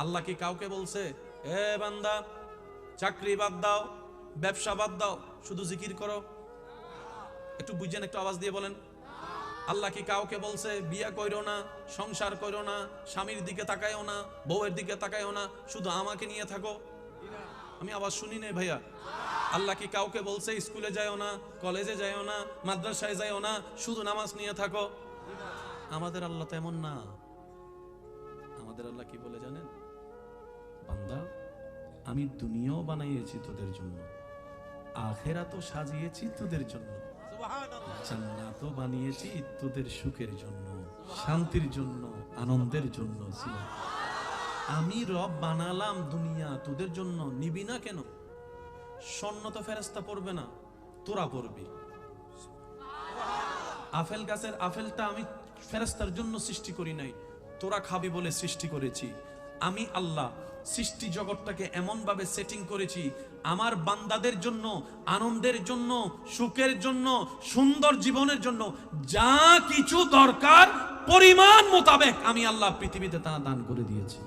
আল্লাহ কি কাউকে বলছে এ বান্দা চাকরি বাদ দাও, ব্যবসা বাদ দাও, শুধু জিকির করো? একটু বুঝেন, একটু আওয়াজ দিয়ে বলেন। আল্লাহ কি কাউকে বলছে বিয়ে কইরো না, সংসার কইরো না, স্বামীর দিকে তাকায়ও না, বউয়ের দিকে তাকায়ও না, শুধু আমাকে নিয়ে থাকো? আমি আওয়াজ শুনি নাই ভাইয়া। আল্লাহ কি কাউকে বলছে স্কুলে যাও না, কলেজে যাও না, মাদ্রাসায় যাও না, শুধু নামাজ নিয়ে থাকো? আমাদের আল্লাহ তেমন না। আমাদের আল্লাহ কি বলে জানেন? বান্দা, আমি দুনিয়াও বানাইয়েছি তোদের জন্য, আখিরাতও সাজিয়েছি তোদের জন্য, জান্নাতও বানিয়েছি তোদের সুখের জন্য, শান্তির জন্য, আনন্দের জন্য। আমি রব বানালাম দুনিয়া তোদের জন্য, নিবি না কেন? স্বর্ণ তো ফেরেশতা পড়বে না, তোরা পড়বি। আপেল গাছের আপেলটা আমি ফেরেশতার জন্য সৃষ্টি করি নাই, তোরা খাবি বলে সৃষ্টি করেছি। আমি আল্লাহ সৃষ্টি জগৎটাকে এমন ভাবে সেটিং করেছি আমার বান্দাদের জন্য, আনন্দের জন্য, সুখের জন্য, সুন্দর জীবনের জন্য যা কিছু দরকার পরিমাণ মোতাবেক আমি আল্লাহ পৃথিবীতে তা দান করে দিয়েছি।